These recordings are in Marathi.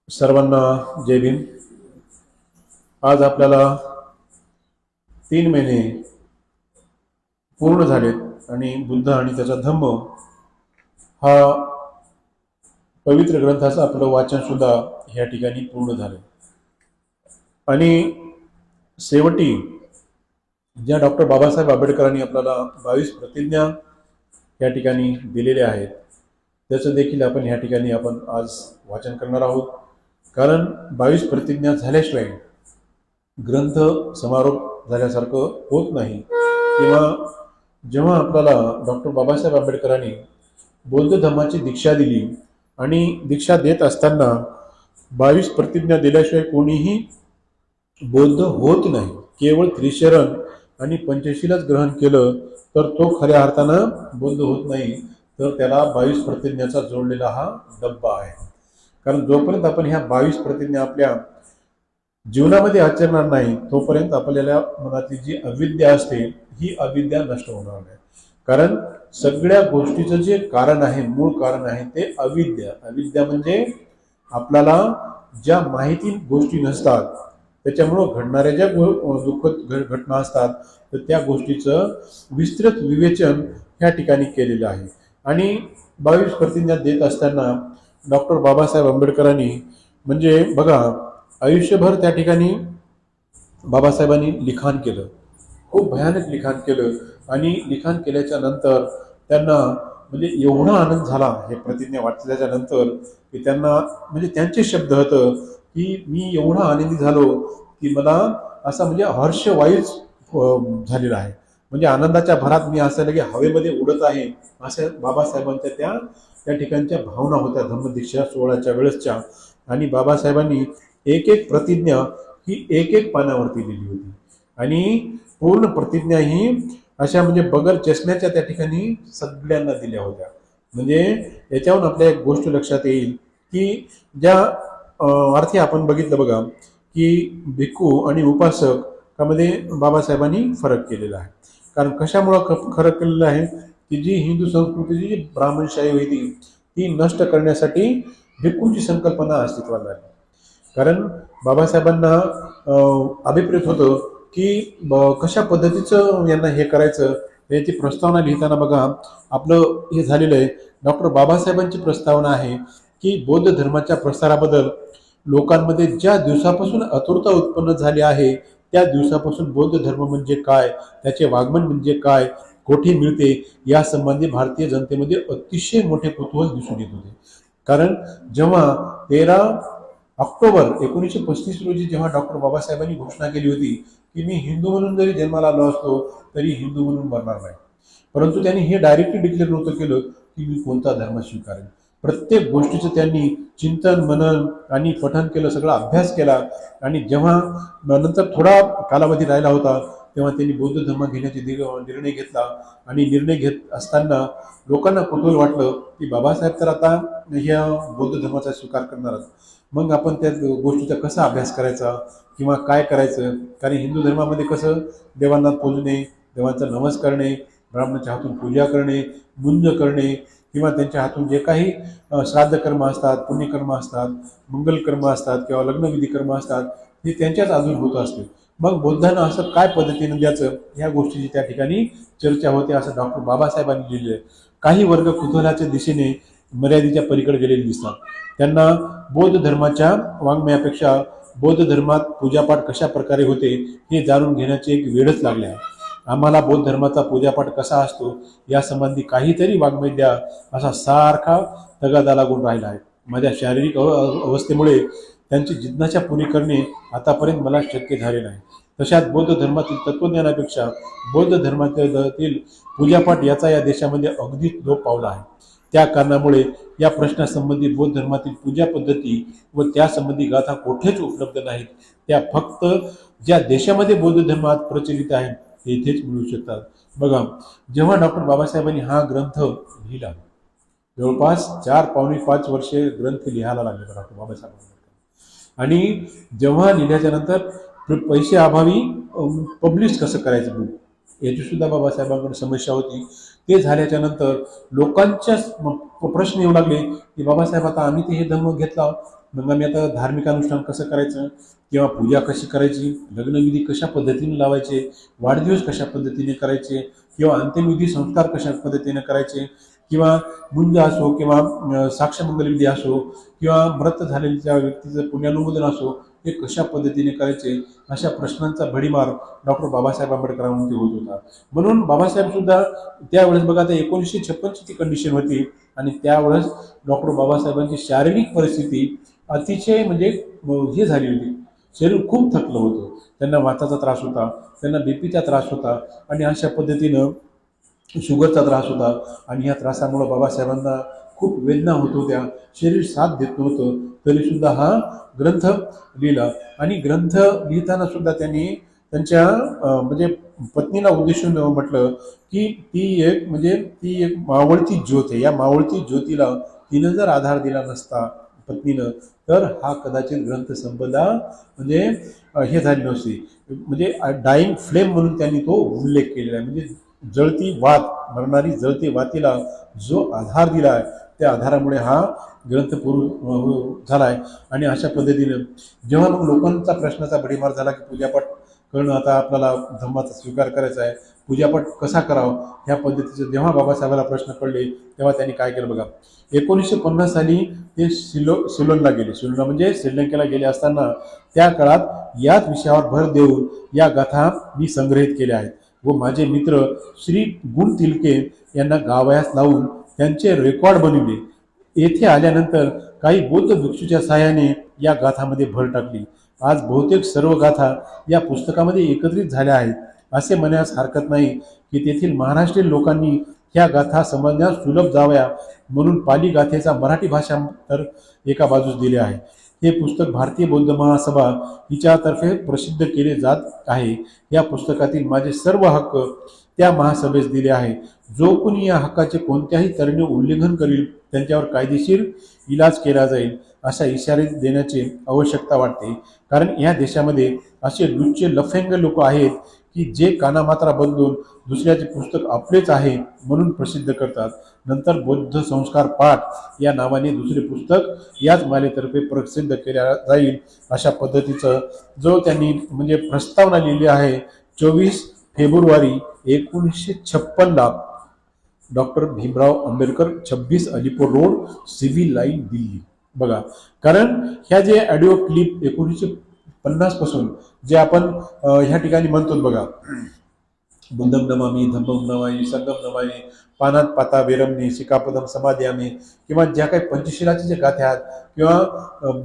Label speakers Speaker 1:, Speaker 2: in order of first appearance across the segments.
Speaker 1: सर्वांना जय भीम। आज आपल्याला 3 महिने पूर्ण झालेत आणि बुद्ध आणि त्याचा धम्म हा पवित्र ग्रंथाचं आपलं वाचन सुद्धा ह्या ठिकाणी पूर्ण झालं आणि शेवटी ज्या डॉक्टर बाबासाहेब आंबेडकरांनी आपल्याला 22 प्रतिज्ञा या ठिकाणी दिलेल्या आहेत त्याचं देखील आपण ह्या ठिकाणी आपण आज वाचन करणार आहोत। कारण 22 प्रतिज्ञा झाल्याशिवाय ग्रंथ समारोप झाल्यासारखं होत नाही। किंवा जेव्हा आपल्याला डॉक्टर बाबासाहेब आंबेडकरांनी बौद्ध धर्माची दीक्षा दिली आणि दीक्षा देत असताना 22 प्रतिज्ञा दिल्याशिवाय कोणीही बौद्ध होत नाही। केवळ त्रिशरण आणि पंचशीलच ग्रहण केलं तर तो खऱ्या अर्थानं बौद्ध होत नाही, तर त्याला 22 प्रतिज्ञाचा जोडलेला हा डब्बा आहे। कारण जोपर्यंत आपण ह्या 22 प्रतिज्ञा आपल्या जीवनामध्ये आचरणार नाही तोपर्यंत आपल्याला मनातली जी अविद्या असते ही अविद्या नष्ट होणार नाही। कारण सगळ्या गोष्टीचं जे कारण आहे, मूळ कारण आहे ते अविद्या। अविद्या म्हणजे आपल्याला ज्या माहिती गोष्टी नसतात त्याच्यामुळं घडणाऱ्या ज्या दुःखद घटना असतात तर त्या गोष्टीचं विस्तृत विवेचन ह्या ठिकाणी केलेलं आहे। आणि 22 प्रतिज्ञा देत असताना डॉक्टर बाबासाहेब आंबेडकरांनी म्हणजे बघा आयुष्यभर त्या ठिकाणी बाबासाहेबांनी लिखाण केलं, खूप भयानक लिखाण केलं आणि लिखाण केल्याच्या नंतर त्यांना म्हणजे एवढा आनंद झाला हे प्रतिज्ञा वाचल्याच्या नंतर की त्यांना म्हणजे त्यांचे शब्द होतं की मी एवढा आनंदी झालो की मला असा म्हणजे हर्षवायूच झालेला आहे। म्हणजे आनंदाच्या भरात मी असं लगे हवेमध्ये उडत आहे अशा बाबासाहेबांच्या त्या ठिकाणच्या भावना होत्या धम्मदीक्षा सोहळ्याच्या वेळेसच्या। आणि बाबासाहेबांनी एक एक प्रतिज्ञा ही एक एक पानावरती लिहिली होती आणि पूर्ण प्रतिज्ञा ही अशा म्हणजे बगर चष्म्याच्या त्या ठिकाणी सगळ्यांना दिल्या होत्या। म्हणजे याच्यावरून आपल्या एक गोष्ट लक्षात येईल की ज्या अर्थी आपण बघितलं बघा की भिक्खू आणि उपासक त्यामध्ये बाबासाहेबांनी फरक केलेला आहे। कारण कशामुळं फरक केलेला आहे की जी हिंदू संस्कृतीची जी ब्राह्मणशाही होती ती नष्ट करण्यासाठी भिक्खूची संकल्पना अस्तित्वात आली। कारण बाबासाहेबांना अभिप्रेत होतं की कशा पद्धतीचं यांना हे करायचं याची प्रस्तावना लिहिताना बघा आपलं हे झालेलं आहे। डॉक्टर बाबासाहेबांची प्रस्तावना आहे की बौद्ध धर्माच्या प्रसाराबद्दल लोकांमध्ये ज्या दिवसापासून आतुरता उत्पन्न झाली आहे त्या दिवसापासून बौद्ध धर्म म्हणजे काय, त्याचे वागमन म्हणजे काय, कोठे मिळते या संबंधी भारतीय जनतेमध्ये अतिशय मोठे कुतूहल दिसून येत होते। कारण जेव्हा 13 ऑक्टोबर 1935 रोजी जेव्हा डॉक्टर बाबासाहेबांनी घोषणा केली होती की मी हिंदू म्हणून जरी जन्माला आलो असतो तरी हिंदू म्हणून मरणार नाही, परंतु त्यांनी हे डायरेक्टली डिक्लेअर नव्हतं केलं की मी कोणता धर्म स्वीकारेन। प्रत्येक गोष्टीचं त्यांनी चिंतन मनन आणि पठन केलं, सगळा अभ्यास केला। आणि जेव्हा नंतर थोडा कालावधी राहिला होता तेव्हा त्यांनी बौद्ध धर्म घेण्याचे निर्णय घेतला। आणि निर्णय घेत असताना लोकांना कुतूहल वाटलं की बाबासाहेब तर आता ह्या बौद्ध धर्माचा स्वीकार करणारच, मग आपण त्या गोष्टीचा कसा अभ्यास करायचा किंवा काय करायचं। कारण हिंदू धर्मामध्ये कसं देवांना पूजणे, देवांचा नमस करणे, ब्राह्मणाच्या हातून पूजा करणे, मुंज करणे किंवा त्यांच्या हातून जे काही श्राद्ध कर्म असतात, पुण्यकर्म असतात, मंगलकर्म असतात किंवा लग्नविधी कर्म असतात हे त्यांच्याच अजून होत असते। मग बौद्धांना असं काय पद्धतीने द्यायचं ह्या गोष्टीची त्या ठिकाणी चर्चा होते असं डॉक्टर बाबासाहेबांनी लिहिलं आहे। काही वर्ग कुतूहलाच्या दिशेने मर्यादेच्या पलीकडे गेलेले दिसतात, त्यांना बौद्ध धर्माच्या वाङ्मयापेक्षा बौद्ध धर्मात पूजापाठ कशा प्रकारे होते हे जाणून घेण्याचे एक वेळच लागले आहे। आम्हाला बौद्ध धर्माचा पूजापाठ कसा असतो यासंबंधी काहीतरी वाङ्मय द्या असा सारखा तगादा लागून राहिला आहे। माझ्या शारीरिक अवस्थेमुळे त्यांची जिज्ञासा पुरी करणे आतापर्यंत मला शक्य झाले नाही। तशात बौद्ध धर्मातील तत्वज्ञानापेक्षा बौद्ध धर्मातील पूजापाठ याचा या देशामध्ये अगदीच लोप पावला आहे। त्या कारणामुळे या प्रश्नासंबंधी बौद्ध धर्मातील पूजा पद्धती व त्यासंबंधी गाथा कुठेच उपलब्ध नाहीत, त्या फक्त ज्या देशामध्ये बौद्ध धर्मात प्रचलित आहे तेथेच मिळू शकतात। बघा जेव्हा डॉक्टर बाबासाहेबांनी हा ग्रंथ लिहिला जवळपास 4 पावणे 5 वर्षे ग्रंथ लिहायला लागले डॉक्टर बाबासाहेब आणि जेव्हा लिहिल्याच्या नंतर पैसे अभावी पब्लिश कसं करायचं बुक याची सुद्धा बाबासाहेबांकडे समस्या होती। ते झाल्याच्या नंतर लोकांच्या प्रश्न येऊ लागले की बाबासाहेब आता आम्ही ते हे धर्म घेतला, मग आम्ही आता धार्मिक अनुष्ठान कसं करायचं, किंवा पूजा कशी करायची, लग्नविधी कशा पद्धतीने लावायचे, वाढदिवस कशा पद्धतीने करायचे, किंवा अंत्यविधी संस्कार कशा पद्धतीने करायचे, किंवा मुंज असो किंवा साक्षमंगल विधी असो किंवा मृत झालेल्या व्यक्तीचं पुण्यानुमोदन असो, हे कशा पद्धतीने करायचे, अशा प्रश्नांचा भडीमार डॉक्टर बाबासाहेब आंबेडकरांवरती होत होता. म्हणून बाबासाहेब सुद्धा त्यावेळेस बघा, आता 1956ची ती कंडिशन होती आणि त्यावेळेस डॉक्टर बाबासाहेबांची शारीरिक परिस्थिती अतिशय म्हणजे हे झाली होती, शरीर खूप थकलं होतं, त्यांना वाताचा त्रास होता, त्यांना बीपीचा त्रास होता आणि अशा पद्धतीनं शुगरचा त्रास होता. आणि या त्रासामुळे बाबासाहेबांना खूप वेदना होत होत्या, शरीर साथ देत नव्हतं, तरीसुद्धा हा ग्रंथ लिहिला. आणि ग्रंथ लिहिताना सुद्धा त्यांनी त्यांच्या म्हणजे पत्नीला उद्देशून म्हटलं की ती एक मावळती ज्योत आहे, या मावळती ज्योतीला तिनं जर आधार दिला नसता पत्नीनं, तर हा कदाचित ग्रंथ संपदा म्हणजे हे झाली नसती. म्हणजे डाईंग फ्लेम म्हणून त्यांनी तो उल्लेख केलेला आहे. म्हणजे जळती वात, मरणारी जळती वातीला जो आधार दिला आहे, त्या आधारामुळे हा ग्रंथ पूर्ण झाला आहे. आणि अशा पद्धतीनं जेव्हा मग लोकांचा प्रश्नाचा भडीमार झाला की पूजापाठ करणं, आता आपल्याला धर्माचा स्वीकार करायचा आहे, पूजापाठ कसा करावा, ह्या पद्धतीचे जेव्हा बाबासाहेबांना प्रश्न पडले, तेव्हा त्यांनी काय केलं बघा. 1950 साली ते सिलोनला गेले. सिलोनला म्हणजे श्रीलंकेला गेले असताना त्या काळात याच विषयावर भर देऊन या गाथा मी संग्रहित केल्या आहेत व माझे मित्र श्री गुण तिलके यांना गावयास लावून त्यांचे रेकॉर्ड बनविले. येथे आल्यानंतर काही बौद्ध भिक्षूच्या सहाय्याने या गाथामध्ये भर टाकली. आज बहुतेक सर्व गाथा या पुस्तकामध्ये एकत्रित झाल्या आहेत. असे म्हणण्यास हरकत नाही की तेथील महाराष्ट्रीयन लोकांनी ह्या गाथा समजण्यास सुलभ जाव्या म्हणून पाली गाथेचा मराठी भाषांतर एका बाजूस दिले आहे. हे पुस्तक भारतीय बौद्ध महासभा हिच्यातर्फे प्रसिद्ध केले जात आहे. या पुस्तकातील माझे सर्व हक्क त्या महासभेस दिले आहे. जो कोणी या हक्काचे कोणत्याही तऱ्हेने उल्लंघन करील त्यांच्यावर कायदेशीर इलाज केला जाईल अशा इशारे देण्याची आवश्यकता वाटते. कारण या देशामध्ये असे दुच्चे लफंग लोक आहेत की जे कानामात्रा बदलून दुसऱ्याचे पुस्तक आपलेच आहे म्हणून प्रसिद्ध करतात. नंतर बौद्ध संस्कार पाठ या नावाने दुसरे पुस्तक याच मालेतर्फे प्रसिद्ध केले जाईल अशा पद्धतीचं जो त्यांनी म्हणजे प्रस्तावना लिहिली आहे. 24 February 1956 doctor Bhimrao Ambedkar, 26 Alipur road, civil line, Delhi. बघा, कारण ह्या जे ऑडिओ क्लिप 1950 पासून जे आपण ह्या ठिकाणी म्हणतो बघा, बुद्धम नमामि, धम्मम नमामि, संगम नमामि, पानात पाता वेरमणी, शिकापदम समाध्यामी, किंवा ज्या काही पंचशिलाचे जे गाथे आहेत, किंवा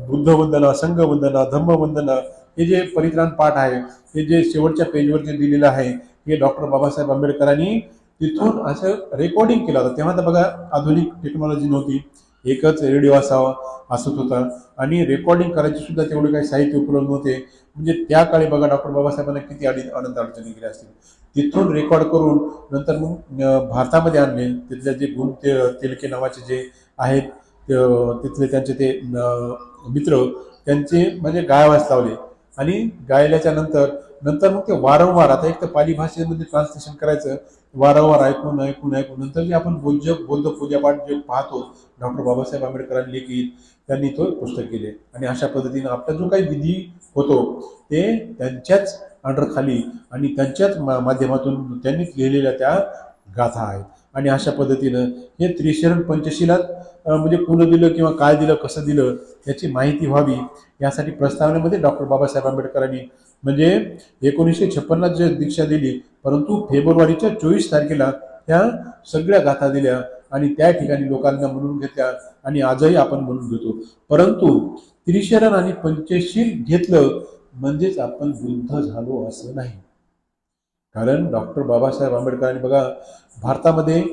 Speaker 1: बुद्धवंदना, संघवंदना, धम्मवंदना, हे जे परित्राण पाठ आहे, हे जे शेवटच्या पेजवर जे दिलेलं आहे, हे डॉक्टर बाबासाहेब आंबेडकरांनी तिथून असं रेकॉर्डिंग केलं होतं. तेव्हा तर बघा आधुनिक टेक्नॉलॉजी नव्हती, एकच रेडिओ असावा असत होता आणि रेकॉर्डिंग करायची सुद्धा तेवढे काही साहित्य उपलब्ध नव्हते. म्हणजे त्या काळी बघा डॉक्टर बाबासाहेबांना किती आनंद अडचणी गेल्या असतील. तिथून रेकॉर्ड करून नंतर मग भारतामध्ये आणले. तिथले जे गुण तिलके नावाचे जे आहेत तिथले त्यांचे ते मित्र त्यांचे म्हणजे गायवास लावले आणि गायल्याच्या नंतर मग ते वारंवार, आता एक तर पाली भाषेमध्ये ट्रान्सलेशन करायचं, वारंवार ऐकून नंतर जे आपण बौद्ध पूजापाठ जे पाहतो डॉक्टर बाबासाहेब आंबेडकरांनी लिखित त्यांनी तो पुस्तक केले. आणि अशा पद्धतीने आपला जो काही विधी होतो ते त्यांच्याच अंडरखाली आणि त्यांच्याच माध्यमातून त्यांनी लिहिलेल्या त्या गाथा आहेत. आणि अशा पद्धतीनं हे त्रिशरण पंचशिलात म्हणजे कोण दिलं किंवा काय दिलं, कसं दिलं याची माहिती व्हावी यासाठी प्रस्तावनेमध्ये डॉक्टर बाबासाहेब आंबेडकरांनी म्हणजे 1956 जे दीक्षा दिली, परंतु फेब्रुवारीच्या 24 तारखेला त्या सगळ्या गाथा दिल्या आणि त्या ठिकाणी लोकांना म्हणून घेतल्या आणि आजही आपण म्हणून घेतो. परंतु त्रिशरण आणि पंचशील घेतलं म्हणजेच आपण बुद्ध झालो असं नाही. कारण डॉक्टर बाबासाहेब आंबेडकरांनी बघा, भारतामध्ये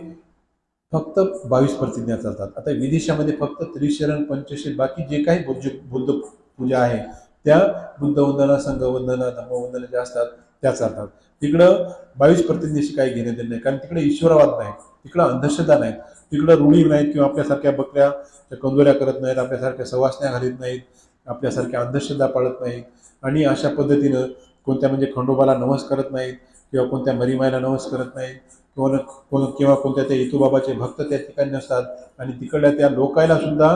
Speaker 1: फक्त 22 प्रतिज्ञा चालतात. आता विदेशामध्ये फक्त त्रिशरण पंचशील, बाकी जे काही बुद्ध पूजा आहे त्या बुद्धवंदना, संघवंदना, धम्मवंदना ज्या असतात त्या चालतात. तिकडं 22 प्रतिज्ञेशी काही घेणं देणं नाही. कारण तिकडे ईश्वरवाद नाही, तिकडं अंधश्रद्धा नाही, तिकडं रूढी नाहीत किंवा आपल्यासारख्या बकऱ्या कंदोऱ्या करत नाहीत, आपल्यासारख्या सवासण्या घालीत नाहीत, आपल्यासारख्या अंधश्रद्धा पाळत नाहीत. आणि अशा पद्धतीनं कोणत्या म्हणजे खंडोबाला नवस करत नाहीत किंवा कोणत्या मरीमायला नवस करत नाहीत किंवा कोणत्या त्या येतूबाबाचे भक्त त्या ठिकाणी नसतात, आणि तिकडल्या त्या लोकायला सुद्धा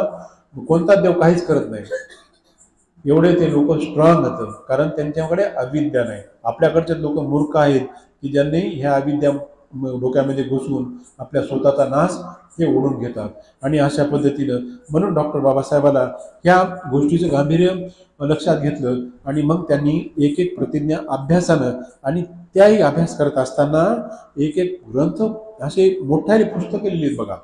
Speaker 1: कोणता देव काहीच करत नाही. एवढे ते लोक स्ट्रॉंग होतं, कारण त्यांच्याकडे अविद्या नाही. आपल्याकडचे लोक मूर्ख आहेत की ज्यांनी ह्या अविद्या डोक्यामध्ये घुसवून आपल्या स्वतःचा नाश हे ओढून घेतात. आणि अशा पद्धतीनं म्हणून डॉक्टर बाबासाहेबाला ह्या गोष्टीचं गांभीर्य लक्षात घेतलं, आणि मग त्यांनी एक एक प्रतिज्ञा अभ्यासानं, आणि त्याही अभ्यास करत असताना एक एक ग्रंथ असे मोठ्याने पुस्तकं लिहिली आहेत बघा.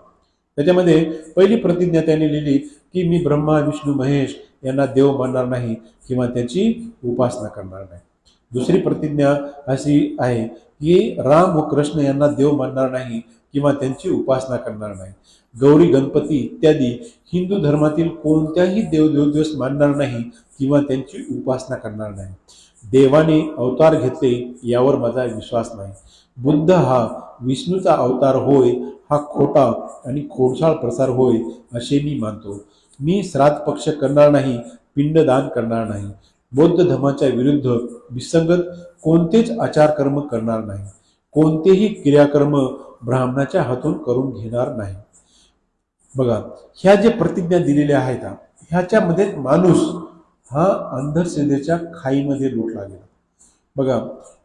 Speaker 1: त्याच्यामध्ये पहिली प्रतिज्ञा त्यांनी लिहिली की मी ब्रह्मा विष्णू महेश यांना देव मानणार नाही किंवा त्याची उपासना करणार नाही. दुसरी प्रतिज्ञा अशी आहे की राम व कृष्ण यांना देव मानणार नाही किंवा त्यांची उपासना करणार नाही. गौरी गणपती इत्यादी हिंदू धर्मातील कोणत्याही देवदेवदेवस मानणार नाही किंवा त्यांची उपासना करणार नाही. देवाने अवतार घेतले यावर माझा विश्वास नाही. बुद्ध हा विष्णूचा अवतार होय, हा खोटा आणि खोडसाळ प्रसार होय असे मी मानतो. मी श्राद्ध पक्ष करणार नाही, पिंडदान करणार नाही. बौद्ध धर्माच्या विरुद्ध विसंगत कोणतेच आचारकर्म करणार नाही. कोणतेही क्रियाकर्म ब्राह्मणाच्या हातून करून घेणार नाही. बघा, ह्या जे प्रतिज्ञा दिलेल्या आहेत ह्याच्यामध्ये माणूस हा अंधश्रद्धेच्या खाईमध्ये लोटला गेला. बघा,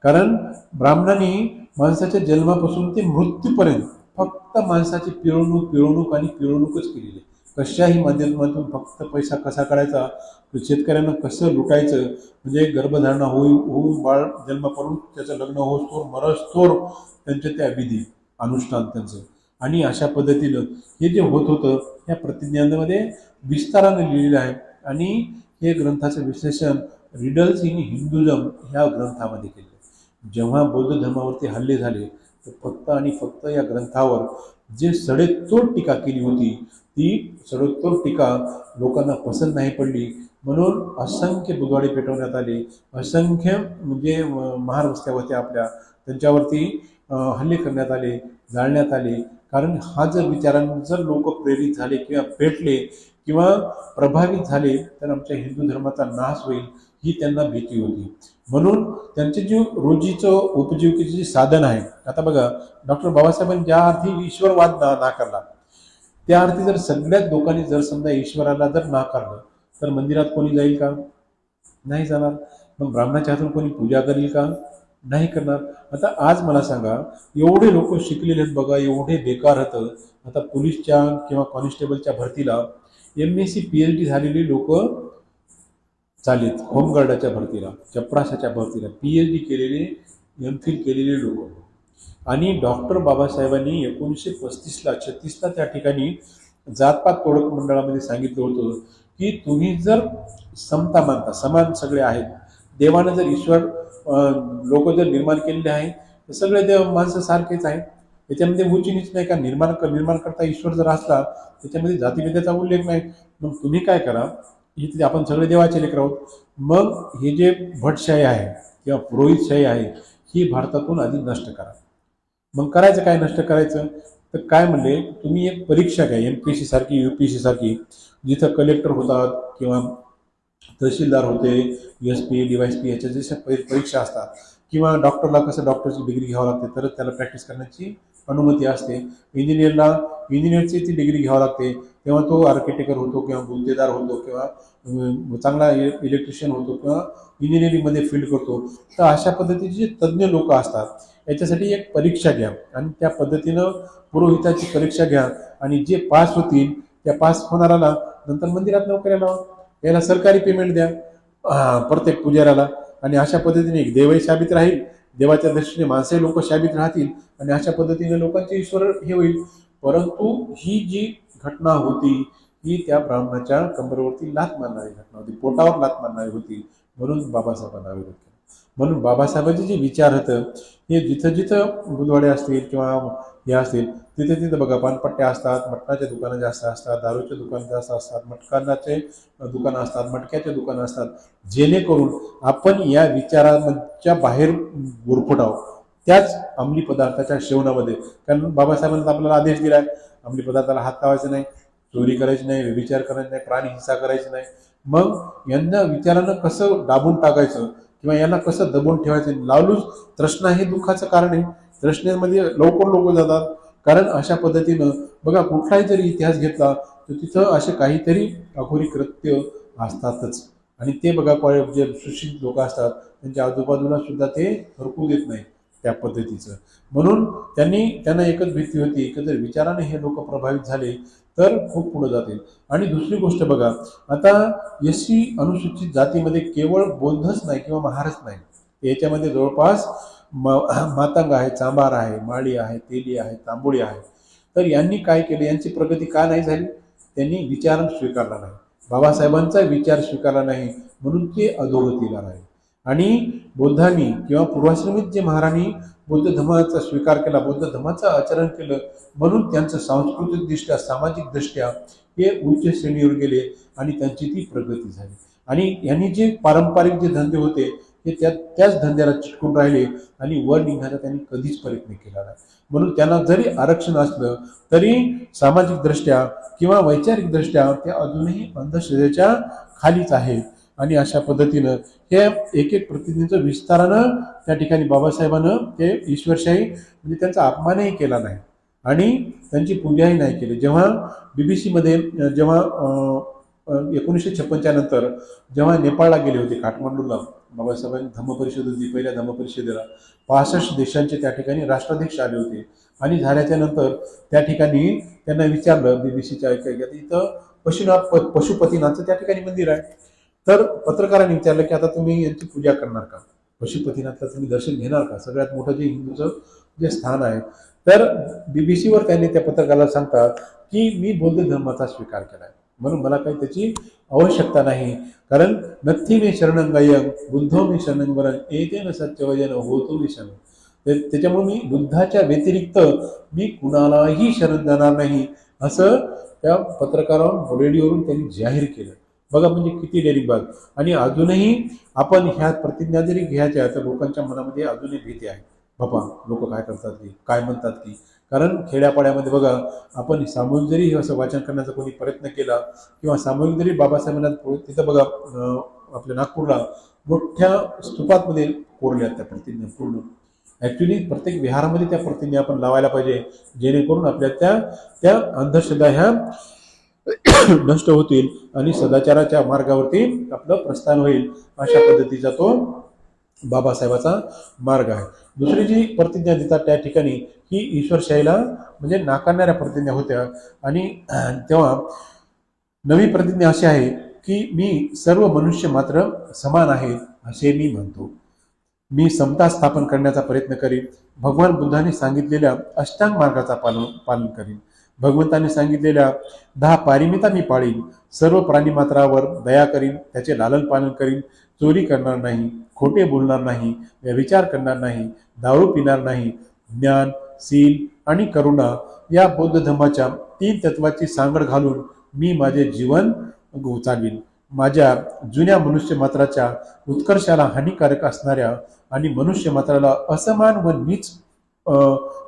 Speaker 1: कारण ब्राह्मणांनी माणसाच्या जन्मापासून ते मृत्यूपर्यंत फक्त माणसाची पिळवणूक आणि पिळवणूकच केलेली. कशाही माध्यमातून फक्त पैसा कसा काढायचा, शेतकऱ्यांना कसं लुटायचं, म्हणजे गर्भधारणा होऊन बाळ जन्मापासून त्याचं लग्न होतोर मरस्तोर त्यांचे त्या विधी अनुष्ठान त्यांचं. आणि अशा पद्धतीनं हे जे होत होतं या प्रतिज्ञांमध्ये विस्ताराने लिहिलेलं आहे. आणि हे ग्रंथाचं विश्लेषण रिडल्स इन हिंदुझम ह्या ग्रंथामध्ये केलं. जेव्हा बौद्ध धर्मावरती हल्ले झाले तर फक्त आणि फक्त या ग्रंथावर जे सडेतोड टीका केली होती ती सडेतोड टीका लोकांना पसंत नाही पडली, म्हणून असंख्य बुधवाडे पेटवण्यात आले. असंख्य म्हणजे महार वस्त्या होत्या आपल्या, त्यांच्यावरती हल्ले करण्यात आले, जाळण्यात आले. कारण हा जर विचारांना जर लोक प्रेरित झाले किंवा पेटले किंवा प्रभावित झाले तर आमच्या हिंदू धर्माचा नाश होईल ही त्यांना भीती होती. म्हणून त्यांचे जे रोजीचं उपजीविकेचे जे साधन आहे, आता बघा डॉक्टर बाबासाहेबांनी ज्या अर्थी ईश्वरवाद नाकारला त्या अर्थी जर सगळ्याच लोकांनी जर समजा ईश्वराला जर नाकारलं तर मंदिरात कोणी जाईल का? नाही जाणार. मग ब्राह्मणाच्या हातून कोणी पूजा करेल का? नाही करणार. आता आज मला सांगा, एवढे लोक शिकलेले आहेत बघा, एवढे बेकार होतं. आता पोलीसच्या किंवा कॉन्स्टेबलच्या भरतीला MSc PhD झालेली लोक चालेत, होमगार्डाच्या भरतीला, चपराशाच्या भरतीला PhD केलेले MPhil केलेले लोक. आणि डॉक्टर बाबासाहेबांनी 1935ला 36ला त्या ठिकाणी जातपात तोडक मंडळामध्ये सांगितलं होतं की तुम्ही जर समता मानता, समान सगळे आहेत, देवानं जर ईश्वर लोक जर निर्माण केलेले आहे तर सगळे देव माणसं सारखेच आहेत, त्याच्यामध्ये उंच नीच नाही. का निर्माण करता ईश्वर जर असला त्याच्यामध्ये जातीभेदाचा उल्लेख नाही. मग तुम्ही काय करा, इथले आपण सगळे देवाचे लेकर आहोत, मग हे जे भटशाही आहे किंवा पुरोहितशाही आहे ही भारतातून आधी नष्ट करा. मग करायचं काय, नष्ट करायचं तर काय म्हणले, तुम्ही एक परीक्षा घ्या MPSC सारखी UPSC सारखी, जिथं कलेक्टर होतात किंवा तहसीलदार होते, SP DYSP याच्या जशा परीक्षा असतात, किंवा डॉक्टरला कसं डॉक्टरची डिग्री घ्यावं लागते तरच त्याला प्रॅक्टिस करण्याची अनुमती असते. इंजिनियरची ती डिग्री घ्यावं लागते, तेव्हा तो आर्किटेक्टर होतो किंवा गुत्तेदार होतो किंवा चांगला इलेक्ट्रिशियन होतो किंवा इंजिनिअरिंगमध्ये फील्ड करतो. तर अशा पद्धतीचे जे तज्ज्ञ लोक असतात याच्यासाठी एक परीक्षा घ्या आणि त्या पद्धतीनं पुरोहिताची परीक्षा घ्या, आणि जे पास होतील त्या पास होणाऱ्याला नंतर मंदिरात नोकऱ्या लावा, याला सरकारी पेमेंट द्या प्रत्येक पुजाऱ्याला. आणि अशा पद्धतीने एक देवही शाबित राहील, देवाच्या दृष्टीने माणसंही लोक शाबित राहतील, आणि अशा पद्धतीने लोकांचे ईश्वर हे होईल. परंतु ही जी घटना होती ही त्या ब्राह्मणाच्या कंबरवरती लाथ मारणारी घटना होती, पोटावर लाथ मारणारी होती, म्हणून बाबासाहेबांना विरोध केला. म्हणून बाबासाहेबांचे जे विचार होतं हे जिथं जिथं बुधवाडे असतील किंवा हे असतील तिथे तिथं बघा पानपट्ट्या असतात, मटणाचे दुकानं जास्त असतात, दारूचे दुकानं जास्त असतात, मटणाचे दुकानं असतात, मटक्याचे दुकानं असतात, जेणेकरून आपण या विचारांच्या बाहेर गुरफटावं त्याच अंमली पदार्थाच्या सेवनामध्ये. कारण बाबासाहेबांनी आपल्याला आदेश दिलाय अंमली पदार्थाला हात लावायचा नाही, चोरी करायची नाही, व्यभिचार करायचा नाही, प्राणी हिंसा करायची नाही. मग यांना विचारानं कसं दाबून टाकायचं किंवा यांना कसं दबून ठेवायचं, लावलूच तृष्णा हे दुःखाचं कारण आहे. रचनेमध्ये लवकर लोक जातात. कारण अशा पद्धतीनं बघा, कुठलाही जरी इतिहास घेतला तर तिथं असे काहीतरी अघोरी कृत्य असतातच. आणि ते बघा, जे सुशिक्षित लोक असतात त्यांच्या आजूबाजूला सुद्धा ते सरकू देत नाही त्या पद्धतीचं. म्हणून त्यांना एकच भीती होती की जर विचाराने हे लोक प्रभावित झाले तर खूप पुढे जातील. आणि दुसरी गोष्ट बघा, आता एससी अनुसूचित जातीमध्ये केवळ बौद्धच नाही किंवा महारच नाही, याच्यामध्ये जवळपास मातंग आहे, चांभार आहे, माळी आहे, तेली आहे, तांबोळी आहे. तर यांनी काय केले, यांची प्रगती का नाही झाली? त्यांनी विचार स्वीकारला नाही, बाबासाहेबांचा विचार स्वीकारला नाही, म्हणून ते अधोगतीला राहिले. आणि बौद्धांनी किंवा पूर्वाश्रमीत जे महाराणी बौद्ध धर्माचा स्वीकार केला, बौद्ध धर्माचं आचरण केलं, म्हणून त्यांचं सांस्कृतिक दृष्ट्या, सामाजिक दृष्ट्या हे उच्च श्रेणीवर गेले आणि त्यांची ती प्रगती झाली. आणि यांनी जे पारंपरिक जे धंदे होते ते त्याच धंद्याला चिटकून राहिले आणि वर निघण्याचा त्यांनी कधीच प्रयत्न केला नाही. म्हणून त्यांना जरी आरक्षण असलं तरी सामाजिक दृष्ट्या किंवा वैचारिक दृष्ट्या ते अजूनही अंधश्रद्धेच्या खालीच आहे. आणि अशा पद्धतीनं हे एक एक प्रतिनिधीचं विस्तारानं त्या ठिकाणी बाबासाहेबांनं ते ईश्वरशाही म्हणजे त्यांचा अपमानही केला नाही आणि त्यांची पूजाही नाही केली. जेव्हा BBC मध्ये जेव्हा 1956 नंतर जेव्हा नेपाळला गेले होते, काठमांडूला, बाबासाहेबांनी धम्मपरिषद होती, पहिल्या धम्मपरिषदेला 65 देशांचे त्या ठिकाणी राष्ट्राध्यक्ष आले होते. आणि झाल्याच्या नंतर त्या ठिकाणी त्यांना विचारलं BBCच्या ऐकायला, इथं पशुपतीनाथचं त्या ठिकाणी मंदिर आहे. तर पत्रकारांनी विचारलं की आता तुम्ही यांची पूजा करणार का, पशुपतीनाथला तुम्ही दर्शन घेणार का, सगळ्यात मोठं जे हिंदूचं जे स्थान आहे. तर BBCवर त्यांनी त्या पत्रकाराला सांगतात की मी बौद्ध धर्माचा स्वीकार केला आहे, म्हणून मला काही त्याची आवश्यकता नाही. कारण नथी मे शरणं गयं बुद्धो मे शरणं वरं एतेन सत्यवचन होतो मी शरण. त्याच्यामुळे मी बुद्धाच्या व्यतिरिक्त मी कुणालाही शरण जाणार नाही, असं त्या पत्रकारावर रेडिओवरून त्यांनी जाहीर केलं. बघा म्हणजे किती डेअरिंगबाज. आणि अजूनही आपण ह्या प्रतिज्ञा जरी घ्यायच्या तर लोकांच्या मनामध्ये अजूनही भीती आहे, बाबा लोक काय करतात की काय म्हणतात की. कारण खेड्यापाड्यामध्ये बघा, आपण सामूहिक जरी असं वाचन करण्याचा कोणी प्रयत्न केला किंवा सामूहिक जरी बाबासाहेबांना, तिथं बघा आपल्या नागपूरला मोठ्या स्तूपामध्ये कोरल्या त्या प्रतिज्ञा पूर्ण. ॲक्च्युली प्रत्येक विहारामध्ये त्या प्रतिज्ञा आपण लावायला पाहिजे, जेणेकरून आपल्या त्या अंधश्रद्धा ह्या नष्ट होतील आणि सदाचाराच्या मार्गावरती आपलं प्रस्थान होईल. अशा पद्धतीचा तो बाबासाहेबाचा मार्ग आहे. दुसरी जी प्रतिज्ञा देतात त्या ठिकाणी ही ईश्वरशाहीला म्हणजे नाकारणाऱ्या प्रतिज्ञा होत्या. आणि तेव्हा नवी प्रतिज्ञा अशी आहे की मी सर्व मनुष्य मात्र समान आहेत असे मी म्हणतो. मी समता स्थापन करण्याचा प्रयत्न करीन. भगवान बुद्धाने सांगितलेल्या अष्टांग मार्गाचा पालन करीन. भगवंताने सांगितलेल्या 10 पारिमिता मी पाळीन. सर्व प्राणीमात्रावर दया करीन, त्याचे लालन पालन करीन. चोरी करणार नाही, खोटे बोलणार नाही, व्यभिचार करणार नाही, दारू पिणार नाही. ज्ञान, शील आणि करुणा या बौद्ध धर्माच्या 3 तत्वाची सांगड घालून मी माझे जीवन चालवीन. माझ्या जुन्या मनुष्य मात्राच्या उत्कर्षाला हानिकारक असणाऱ्या आणि मनुष्य मात्राला असमान व नीच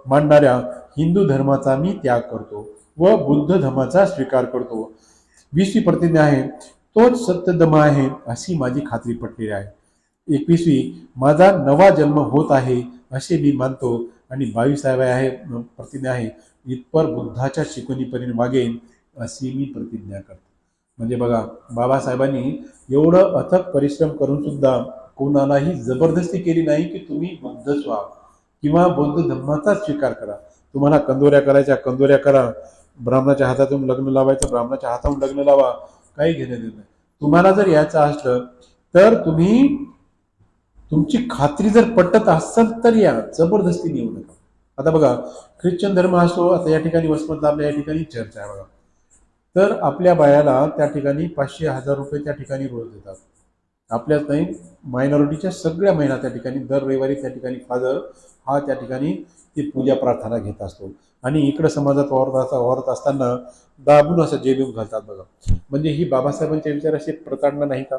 Speaker 1: मानणाऱ्या हिंदू धर्माचा मी त्याग करतो व बुद्ध धर्माचा स्वीकार करतो. 20वी प्रतिज्ञा आहे, तोच सत्य धर्म आहे अशी माझी खात्री पटलेली आहे. 21वी, माझा नवा जन्म होत आहे असे मी मानतो. आणि 22वी आहे प्रतिज्ञा आहे, इतपर बुद्धाच्या शिकवणीपर्यंत वागेन अशी मी प्रतिज्ञा करतो. म्हणजे बघा, बाबासाहेबांनी एवढं अथक परिश्रम करून सुद्धा कोणालाही जबरदस्ती केली नाही की तुम्ही बुद्धच व्हा किंवा बौद्ध धर्माचा स्वीकार करा. तुम्हाला कंदोऱ्या करायच्या कंदोऱ्या करा, ब्राह्मणाच्या हातातून लग्न लावायचं ब्राह्मणाच्या हातातून लग्न लावा, काही घेणं देणं नाही. तुम्हाला जर यायचं असलं तर तुम्ही तुमची खात्री जर पटत असेल तर या, जबरदस्ती येऊ नका. आता बघा, ख्रिश्चन धर्म असो, आता या ठिकाणी वसमतला आपल्या या ठिकाणी चर्च आहे बघा, तर आपल्या बायाला त्या ठिकाणी 500-1000 रुपये त्या ठिकाणी रोज देतात. आपल्याच नाही, मायनॉरिटीच्या सगळ्या महिला त्या ठिकाणी दर रविवारी त्या ठिकाणी फादर हा त्या ठिकाणी ती पूजा प्रार्थना घेत असतो. आणि इकडं समाजात वावरत असताना दाबून असं जेबीम घालतात बघा. म्हणजे ही बाबासाहेबांच्या विचाराशी प्रताडणा नाही का?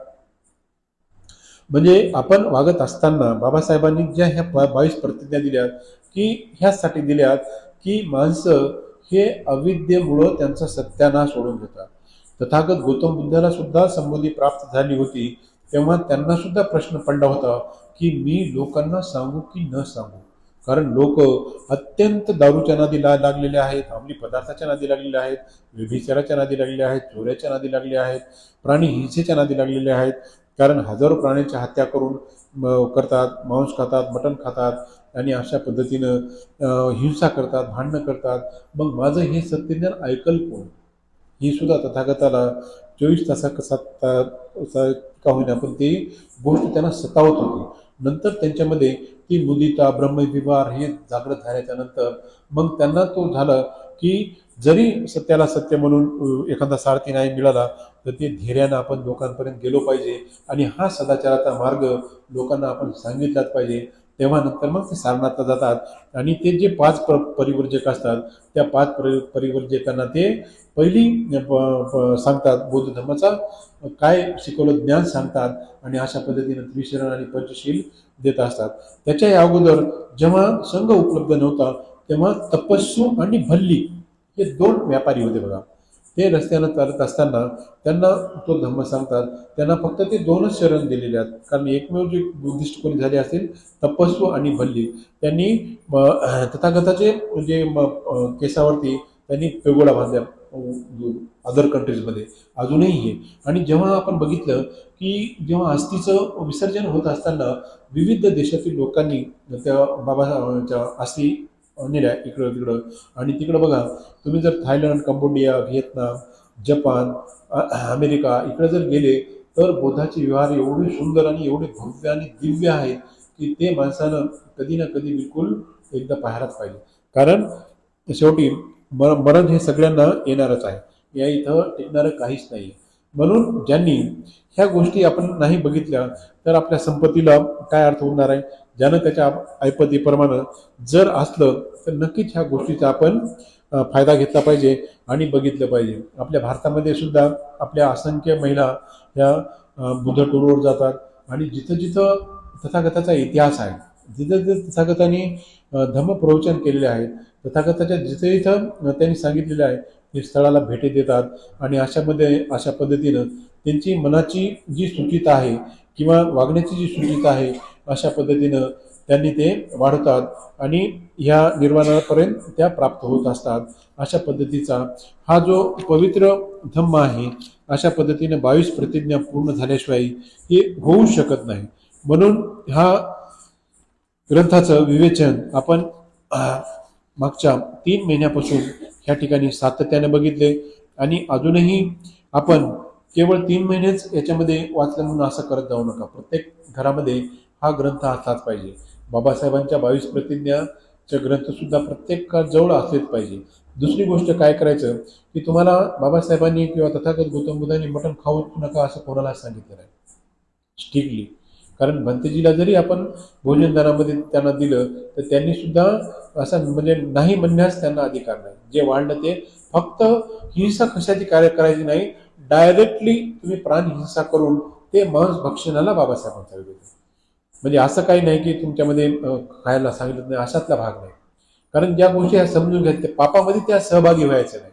Speaker 1: म्हणजे आपण वागत असताना बाबासाहेबांनी ज्या ह्या 22 प्रतिज्ञा दिल्यात की ह्यासाठी दिल्यात की माणसं हे अविद्येमुळं त्यांचा सत्यानाश सोडून घेतात. तथागत गौतम बुद्धाला सुद्धा संबोधी प्राप्त झाली होती, तेव्हा त्यांना सुद्धा प्रश्न पडला होता की मी लोकांना सांगू की न सांगू. कारण लोक अत्यंत दारूच्या नादी लागलेले आहेत, अंमली पदार्थाच्या नादी लागलेले आहेत, व्यभिचाराच्या नादी लागलेले आहेत, चोऱ्याच्या नादी लागलेले आहेत, प्राणी हिंसेच्या नादी लागलेले आहेत. कारण हजारो प्राण्यांची हत्या करून करतात, मांस खातात, मटण खातात आणि अशा पद्धतीनं हिंसा करतात, भांडणं करतात. मग माझं हे सत्यज्ञान ऐकल कोण? ही सुद्धा तथागताला 24 तासात का होईना पण ती गोष्ट त्यांना सतावत होती. नंतर त्यांच्यामध्ये ती मुदिता ब्रह्मविहार हे जागृत झाल्याच्या नंतर मग त्यांना तो झालं की जरी सत्याला सत्य म्हणून एखादा सारथी नाही मिळाला तर ते धैर्यानं आपण लोकांपर्यंत गेलो पाहिजे आणि हा सदाचाराचा मार्ग लोकांना आपण सांगितलाच पाहिजे. तेव्हा नंतर मग ते सारनाथला जातात आणि ते जे 5 परिवर्जक असतात त्या 5 परिवर्जकांना ते पहिली सांगतात, बौद्ध धर्माचा काय शिकवलं ज्ञान सांगतात आणि अशा पद्धतीने त्रिशरण आणि पंचशील देत असतात. त्याच्या अगोदर जेव्हा संघ उपलब्ध नव्हता तेव्हा तपस्सू आणि भल्ली हे 2 व्यापारी होते बघा. ते रस्त्यानं चालत असताना त्यांना तो धम्म सांगतात. त्यांना फक्त ते 2च शरण दिलेले आहेत, कारण एकमेव जे बुद्धिस्ट कोणी झाले असेल तपस्सू आणि भल्ली त्यांनी तथागताचे म्हणजे केसावरती त्यांनी पेगोडा बांधल्या अदर कंट्रीजमध्ये अजूनही हे. आणि जेव्हा आपण बघितलं की जेव्हा अस्थीचं विसर्जन होत असताना विविध देशातील लोकांनी त्या बाबाच्या अस्थी नेल्या इकडं तिकडं. आणि तिकडं बघा तुम्ही जर Thailand, Cambodia, Vietnam, Japan, America इकडे जर गेले तर बुद्धाचे विहार एवढे सुंदर आणि एवढे भव्य आणि दिव्य आहेत की ते माणसानं कधी ना कधी बिलकुल एकदा पाहायलाच पाहिजे. कारण शेवटी मरण हे सगळ्यांना येणारच आहे, या इथं टिकणारं काहीच नाही. म्हणून ज्यांनी ह्या गोष्टी आपण नाही बघितल्या तर आपल्या संपत्तीला काय अर्थ होणार आहे? ज्यानं त्याच्या ऐपतीप्रमाणे जर असलं तर नक्कीच ह्या गोष्टीचा आपण फायदा घेतला पाहिजे आणि बघितलं पाहिजे. आपल्या भारतामध्ये सुद्धा आपल्या असंख्य महिला ह्या बुद्ध टूरवर जातात आणि जिथं जिथं तथागताचा इतिहास आहे, जिथं जिथं तथागतांनी धम्मप्रवचन केलेले आहेत, तथागताच्या जिथं इथं त्यांनी सांगितलेलं आहे ते स्थळाला भेटी देतात आणि अशा पद्धतीनं त्यांची मनाची जी सुचिता आहे किंवा वागण्याची जी सुचिता आहे अशा पद्धतीनं त्यांनी ते वाढवतात आणि ह्या निर्वाणापर्यंत त्या प्राप्त होत असतात. अशा पद्धतीचा हा जो पवित्र धम्म आहे, अशा पद्धतीने 22 प्रतिज्ञा पूर्ण झाल्याशिवाय हे होऊ शकत नाही. म्हणून ह्या ग्रंथाचं विवेचन आपण मागच्या 3 महिन्यापासून ह्या ठिकाणी सातत्याने बघितले आणि अजूनही आपण केवळ 3 महिनेच याच्यामध्ये वाचलं म्हणून असं करत जाऊ नका. प्रत्येक घरामध्ये हा ग्रंथ असलाच पाहिजे. बाबासाहेबांच्या 22 प्रतिज्ञाचे ग्रंथ सुद्धा प्रत्येक जवळ असलेच पाहिजे. दुसरी गोष्ट काय करायचं की तुम्हाला बाबासाहेबांनी किंवा तथागत गौतम बुद्धांनी मटण खाऊ नका असं कोणाला सांगितलं नाही स्ट्रिक्टली. कारण भंतेजीला जरी आपण भोजनदानामध्ये त्यांना दिलं तर त्यांनी सुद्धा असं म्हणजे नाही म्हणण्यास त्यांना अधिकार नाही. जे वाढलं ते फक्त हिंसा कशाची कार्य करायची नाही, डायरेक्टली तुम्ही प्राण हिंसा करून ते मांस भक्षणाला बाबासाहेबांचा विरोध. म्हणजे असं काही नाही की तुमच्यामध्ये खायला सांगितलं नाही, अशातला भाग नाही. कारण ज्या गोष्टी ह्या समजून घेतल्या पापामध्ये त्या सहभागी व्हायचं नाही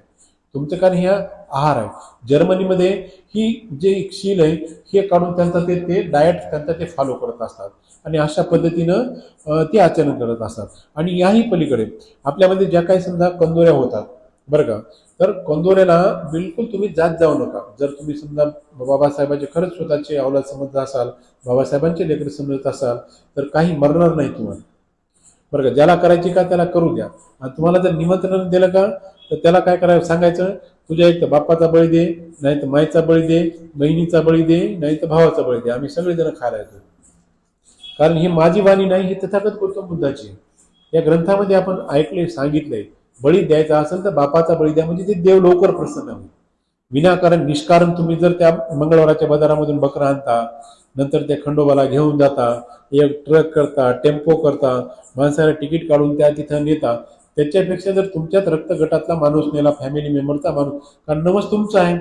Speaker 1: तुमचं, कारण ह्या आहार आहे. जर्मनीमध्ये ही जे शील आहे हे काढून त्यांचा ते डाएट त्यांचा ते फॉलो करत असतात आणि अशा पद्धतीनं ते आचरण करत असतात. आणि याही पलीकडे आपल्यामध्ये ज्या काही समजा कंदोऱ्या होतात बरं का, तर कंदोऱ्याला बिलकुल तुम्ही जात जाऊ नका. जर तुम्ही समजा बाबासाहेबांचे खरंच स्वतःचे अवलाद समजत असाल, बाबासाहेबांचे लेकर समजत असाल तर काही मरणार नाही तुम्हाला बरं का. ज्याला करायची का त्याला करू द्या. आणि तुम्हाला जर निमंत्रण दिलं का तर त्याला काय करायचं सांगायचं, तुझ्या एक तर बाप्पाचा बळी दे, नाही तर माईचा बळी दे, बहिणीचा बळी दे, नाही तर भावाचा बळी दे, आम्ही सगळेजण खायला येतो. कारण ही माझी वाणी नाही, ही तथागत गौतम बुद्धाची. या ग्रंथामध्ये आपण ऐकले सांगितलंय बळी द्यायचा असेल तर बापाचा बळी द्या, म्हणजे ते देव लवकर प्रसन्न होईल. विनाकारण निष्कारण तुम्ही जर त्या मंगळवाराच्या बाजारामधून बकरा आणता, नंतर त्या खंडोबाला घेऊन जाता, एक ट्रक करता, टेम्पो करता, माणसाला तिकीट काढून त्या तिथं नेता, त्याच्यापेक्षा जर तुमच्यात रक्तगटातला माणूस नेला, फॅमिली मेंबरचा माणूस, कारण नवस तुमचा आहे,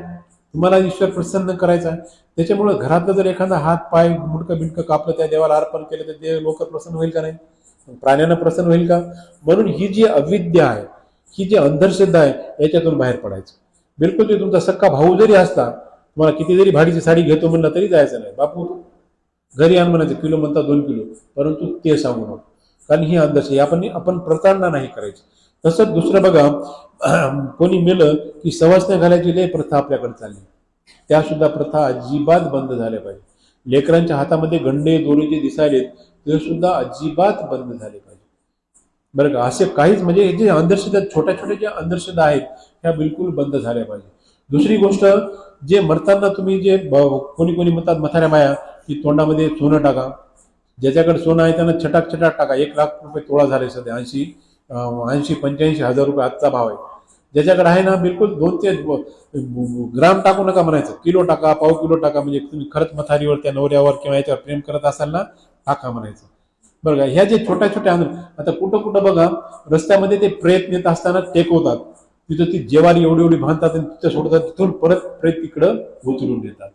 Speaker 1: तुम्हाला ईश्वर प्रसन्न करायचा आहे. त्याच्यामुळे घरातलं जर एखादा हात पाय मुडकं बिडकं कापलं त्या देवाला अर्पण केलं तर देव लवकर प्रसन्न होईल का नाही? प्राण्यांना प्रसन्न होईल का? म्हणून ही जी अविद्या आहे, ही जी अंधश्रद्धा आहे, याच्यातून बाहेर पडायचं. बिलकुल ते तुमचा सक्का भाऊ जरी असला, तुम्हाला किती जरी भाडीची साडी घेतो म्हणलं तरी जायचं नाही. बापू घरी आण म्हणायचं, किलो म्हणता 2 किलो, परंतु ते सांगू नको. कारण ही अंधश्रद्धा आपण प्रताडणा नाही करायची. तसंच दुसरं बघा, कोणी मेलं की सवासण्या घालायची लय प्रथा आपल्याकडे चालली. त्या सुद्धा प्रथा अजिबात बंद झाल्या पाहिजे. लेकरांच्या हातामध्ये गंडे दोरे जे दिसायलेत ते सुद्धा अजिबात बंद झाले पाहिजे, बरं का. असे काहीच म्हणजे जे अंधश्रद्धा, छोट्या छोट्या ज्या अंधश्रद्धा आहेत ह्या बिलकुल बंद झाल्या पाहिजे. दुसरी गोष्ट, जे मरताना तुम्ही जे कोणी कोणी म्हणतात म्हाताऱ्या माया की तोंडामध्ये सोनं टाका. ज्याच्याकडे सोनं आहे त्यानं छटाक छटाक टाका. 1,00,000 रुपये तोळा झाले सध्या, 80-85,000 रुपये आजचा भाव आहे. ज्याच्याकडे आहे ना, बिलकुल 2 ते ग्राम टाकू नका म्हणायचं, किलो टाका, पाव किलो टाका. म्हणजे तुम्ही खरंच मथारीवर, त्या नवऱ्यावर किंवा याच्यावर प्रेम करत असाल ना, टाका म्हणायचं, बरं का. ह्या जे छोट्या छोट्या आता कुठं कुठं बघा रस्त्यामध्ये ते प्रेत नेत असताना टेकवतात, तिथं ती जेवारी एवढी एवढी बांधतात आणि तिथं सोडतात, तिथून परत प्रेत तिकडं उचलून देतात.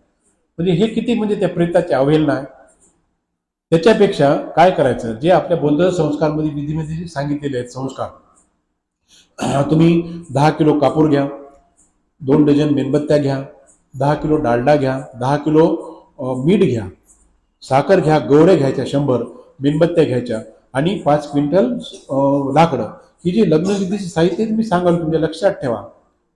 Speaker 1: म्हणजे हे किती म्हणजे त्या प्रेताची अवहेलना आहे. त्याच्यापेक्षा काय करायचं, जे आपल्या बौद्ध संस्कारमध्ये विधीमध्ये जे सांगितलेले आहेत संस्कार, तुम्ही 10 किलो कापूर घ्या, 2 डझन मेणबत्त्या घ्या, 10 किलो डालडा घ्या, 10 किलो मीठ घ्या, साखर घ्या, गवऱ्या घ्यायच्या 100, मेणबत्त्या घ्यायच्या आणि 5 क्विंटल लाकडं. ही जी लग्नविधीची साहित्य मी सांगाल तुमच्या लक्षात ठेवा,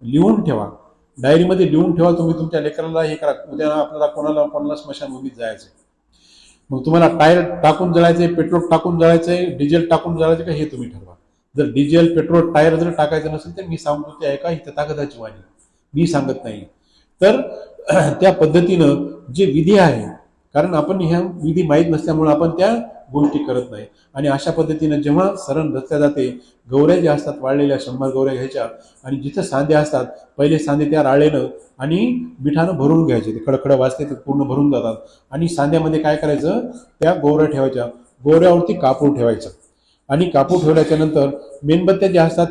Speaker 1: लिहून ठेवा, डायरीमध्ये लिहून ठेवा. तुम्ही तुमच्या लेकराला हे करा, उद्या आपल्याला कोणाला स्मशानभूमीत जायचं, मग तुम्हाला टायर टाकून जळायचंय, पेट्रोल टाकून जळायचंय, डिझेल टाकून जळायचं का हे तुम्ही ठरवा. जर डिझेल पेट्रोल टायर जर टाकायचं नसेल तर मी सांगतो ते ऐका, इथं ताकदाची वाणी, मी सांगत नाही. तर त्या पद्धतीनं जे विधी आहे, कारण आपण ह्या विधी माहीत नसल्यामुळे आपण त्या गोष्टी करत नाही. आणि अशा पद्धतीनं जेव्हा सरण रचल्या जाते, गवऱ्या ज्या असतात वाळलेल्या 100 गवऱ्या घ्यायच्या आणि जिथं सांधे असतात पहिले सांधे त्या राळेनं आणि मिठानं भरून घ्यायचे. ते खडखड वाजते ते पूर्ण भरून जातात. आणि सांध्यामध्ये काय करायचं, त्या गवऱ्या ठेवायच्या, गोवऱ्यावरती कापूर ठेवायचं. आणि कापूर ठेवल्याच्या नंतर मेणबत्त्या ज्या असतात,